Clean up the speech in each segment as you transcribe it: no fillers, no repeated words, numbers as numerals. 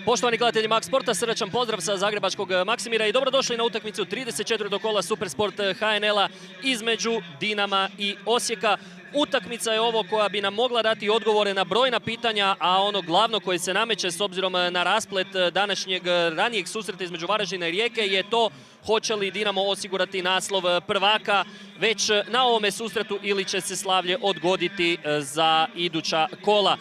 Poštovani gledatelji Max Sporta, srdačan pozdrav sa zagrebačkog Maksimira i dobrodošli na utakmicu 34. kola Supersport HNL-a između Dinama i Osijeka. Utakmica je ovo koja bi nam mogla dati odgovore na brojna pitanja, a ono glavno koje se nameće s obzirom na rasplet današnjeg ranijeg susreta između Varaždina i Rijeke je to hoće li Dinamo osigurati naslov prvaka već na ovome susretu ili će se slavlje odgoditi za iduća kola.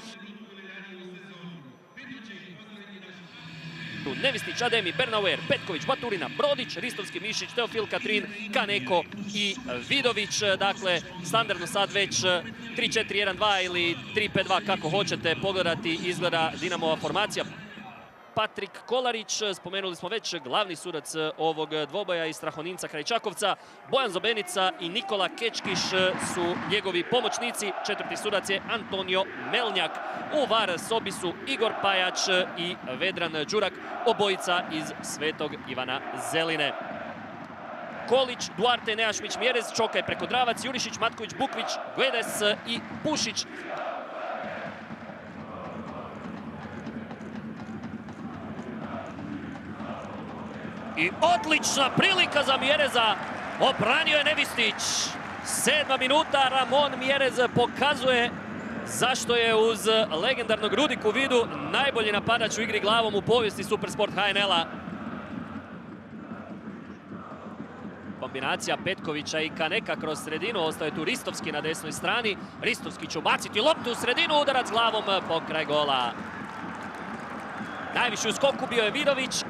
Nevistić, Ademi, Bernauer, Petković, Baturina, Brodić, Ristovski, Mišić, Teofil, Katrin, Kaneko i Vidović. Dakle, standardno sad već 3-4-1-2 ili 3-5-2 kako hoćete pogledati izgleda Dinamova formacija. Patrik Kolarić, spomenuli smo već, glavni sudac ovog dvoboja iz Strahoninca kraj Čakovca. Bojan Zobenica i Nikola Kečkiš su njegovi pomoćnici. Četvrti sudac je Antonio Melnjak. U VAR sobi su Igor Pajač i Vedran Đurak, obojica iz Svetog Ivana Zeline. Kolić, Duarte, Nejašmić, Mjerez, Čokaj preko Dravac, Jurišić, Matković, Bukvić, Guedes i Pušić. I odlična prilika za Mjereza, obranio je Nevistić. 7. minuta, Ramon Mjerez pokazuje zašto je uz legendarnog Rudiku Vidu najbolji napadač u igri glavom u povijesti Supersport HNL-a. Kombinacija Petkovića i Kaneka kroz sredinu, ostaje tu Ristovski na desnoj strani. Ristovski će ubaciti loptu u sredinu, udarac glavom pokraj gola. Najviši u skoku bio je Vidović.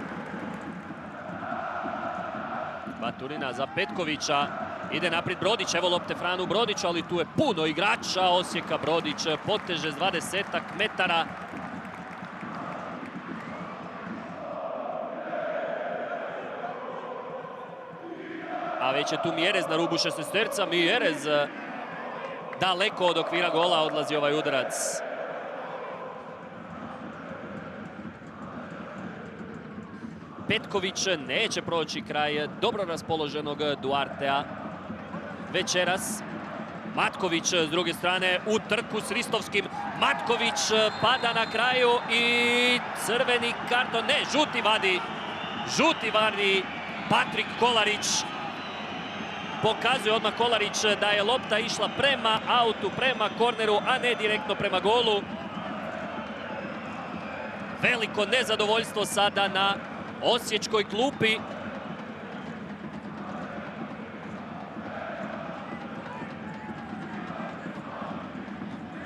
Baturina za Petkovića, ide naprijed Brodić, evo lopte Franu Brodiću, ali tu je puno igrača Osijeka. Brodić poteže s 20 metara. A već je tu Mjerez na rubu 16-terca, Mjerez daleko od okvira gola odlazi ovaj udarac. Petković neće proći kraj dobro raspoloženog Duartea večeras. Matković s druge strane u trku s Ristovskim. Matković pada na kraju i crveni karton, ne, žuti vadi Patrik Kolarić. Pokazuje odmah Kolarić da je lopta išla prema autu, prema korneru, a ne direktno prema golu. Veliko nezadovoljstvo sada na osječkoj klupi.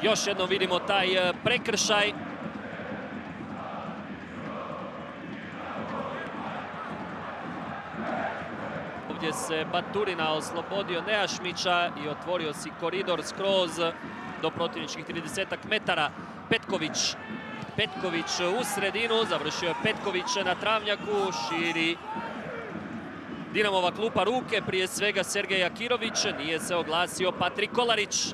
Još jednom vidimo taj prekršaj. Ovdje se Baturina oslobodio Nejašmića i otvorio si koridor skroz do protivničkih 30 metara. Petković u sredinu, završio je Petković na travnjaku, širi Dinamova klupa ruke, prije svega Sergej Akirović, nije se oglasio Patrik Kolarić.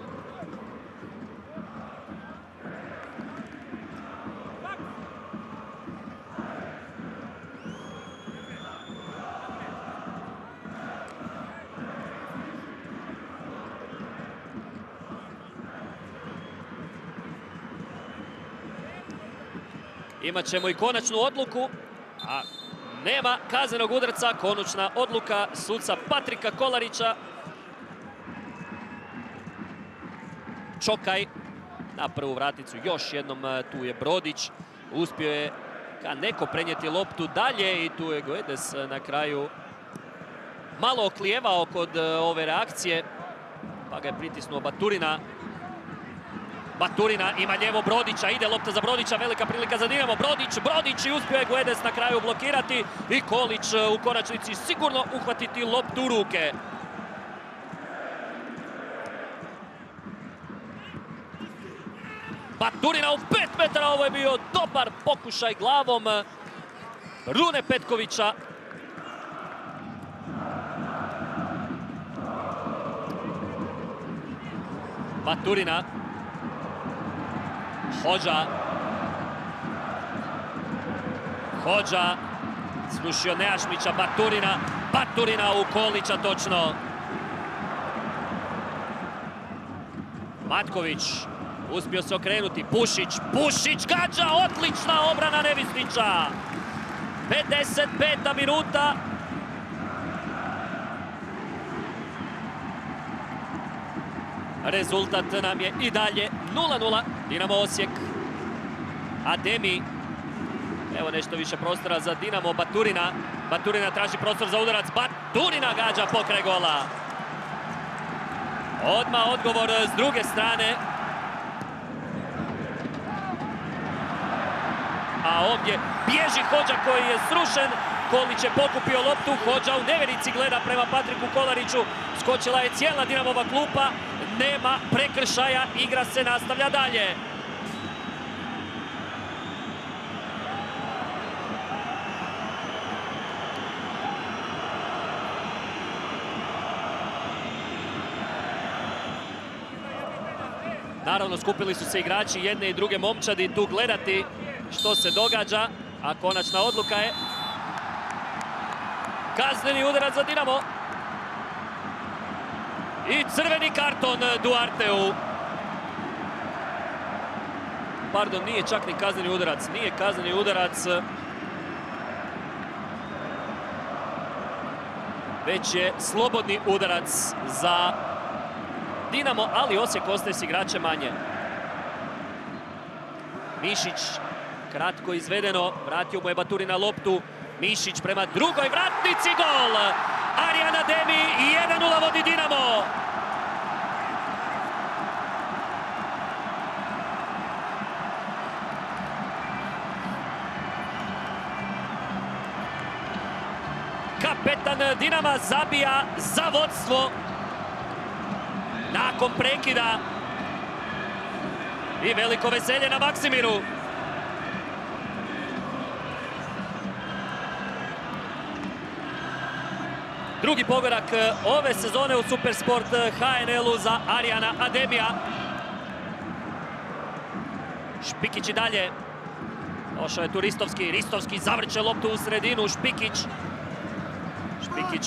Imat ćemo i konačnu odluku, a nema kaznenog udarca. Konačna odluka suca Patrika Kolarića. Čokaj na prvu vraticu, još jednom tu je Brodić. Uspio je Kaneko prenijeti loptu dalje i tu je Guedes na kraju malo oklijevao kod ove reakcije, pa ga je pritisnuo Baturina. Baturina ima lijevo Brodića, ide lopta za Brodića, velika prilika za Dinamo. Brodić i uspio je Guedes na kraju blokirati i Kolić u konačnici sigurno uhvatiti loptu u ruke. Baturina u 5 metara, ovo je bio dobar pokušaj glavom Rune Petkovića. Baturina. Hođa slušio Nejašmića, Baturina u Kolića točno. Matković Uspio se okrenuti. Pušić gađa, odlična obrana Nevistića. 55. minuta. Rezultat nam je i dalje 0:0. Dinamo Osijek. Ademi. Evo nešto više prostora za Dinamo. Baturina traži prostor za udarac. Baturina gađa pokraj gola. Odmah odgovor s druge strane. A ovdje bježi Hodža koji je srušen. Kolić je pokupio loptu. Hodža u nevjerici gleda prema Patriku Kolariću. Skočila je cijela Dinamova klupa. Nema prekršaja. Igra se nastavlja dalje. Naravno, skupili su se igrači jedne i druge momčadi tu gledati što se događa, a konačna odluka je kazneni udarac za Dinamo. I crveni karton Duarteu. Pardon, nije čak ni kazneni udarac. Nije kazneni udarac. Već je slobodni udarac za Dinamo, ali Osijek ostaje s igrače manje. Mišić, kratko izvedeno, vratio mu je Baturina loptu. Mišić prema drugoj vratnici, gol! Arjan Ademi, 1:0 vodi Dinamo. Kapetan Dinama zabija za vodstvo nakon prekida. I veliko veselje na Maksimiru. Drugi pogodak ove sezone u Supersport HNL-u za Arjana Ademija. Špikić i dalje. Došao je tu Ristovski zavrće loptu u sredinu. Špikić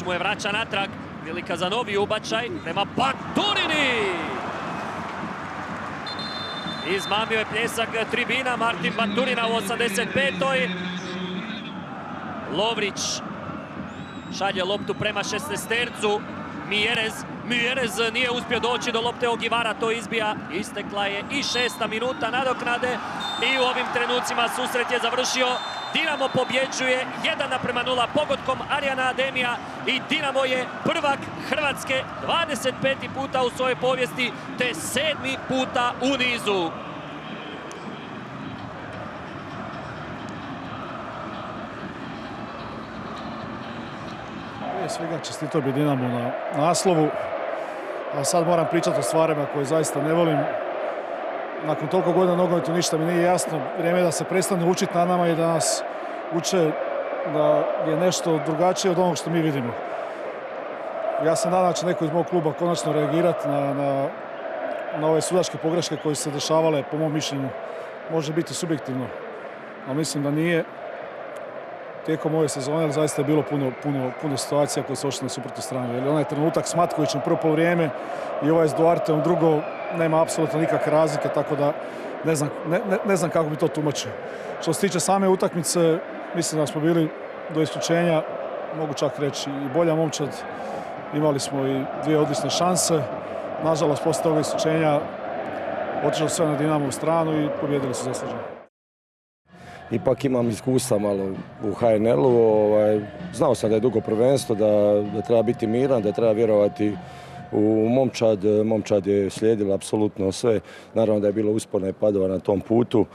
mu je vraća natrag. Prilika za novi ubačaj prema Baturini. Izmamio je pljesak tribina Martin Baturina u 85. Lovrić šalje loptu prema 16-tercu. Mjerez nije uspio doći do lopte Ogivara, to izbija. Istekla je i 6. minuta nadoknade i u ovim trenucima susret je završio. Dinamo pobjeđuje 1:0 pogodkom Arjana Ademija i Dinamo je prvak Hrvatske 25. puta u svojoj povijesti te 7. puta u nizu. Prije svega čestitao bi Dinamo na naslovu, a sad moram pričati o stvarima koje zaista ne volim. Nakon toliko godina nogometu ništa mi nije jasno. Vrijeme je da se prestane učiti na nama i da nas uče da je nešto drugačije od onog što mi vidimo. Ja sam nadam da će neko iz mog kluba konačno reagirati na ove sudačke pogreške koje su se dešavale, po mom mišljenju. Može biti subjektivno, ali mislim da nije. Tijekom ove sezone, ali zaista je bilo puno situacija koje su ošle na suprotnu stranu. Jer onaj trenutak s Matkovićem prvo polovreme i ovaj s Duarteom drugo, nema apsolutno nikakve razlike, tako da ne znam kako bi to tumačio. Što se tiče same utakmice, mislim da smo bili do isključenja, mogu čak reći, i bolja momčad. Imali smo i 2 odlične šanse. Nažalost, poslije toga isključenja otišlo sve na Dinamovu stranu i pobjedili su zasluženo. Ipak imam iskustva malo u HNL-u. Znao sam da je dugo prvenstvo, da treba biti miran, da treba vjerovati u momčad. Momčad je slijedila apsolutno sve. Naravno da je bilo uspona i padova na tom putu,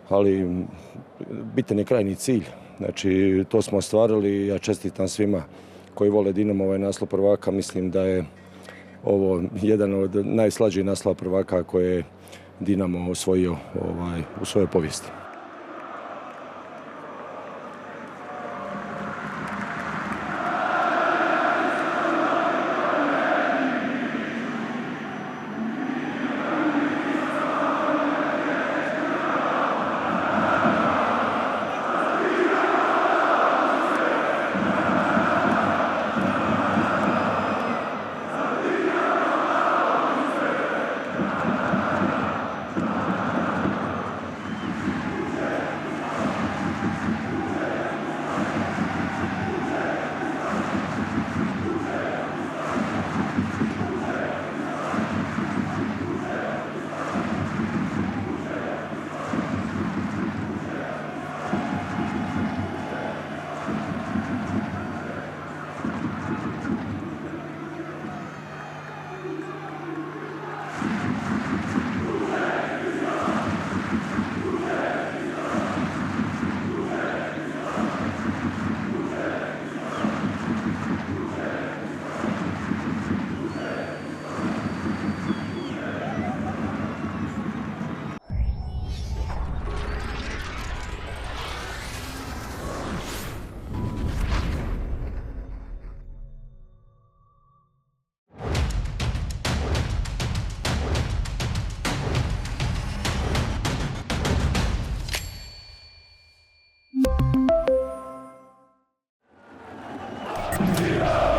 ali bitan je krajnji cilj. Znači, to smo ostvarili i ja čestitam svima koji vole Dinamo ovaj naslov prvaka. Mislim da je ovo jedan od najslađih naslova prvaka koje je Dinamo osvojio u svojoj povijesti. Hrvatska.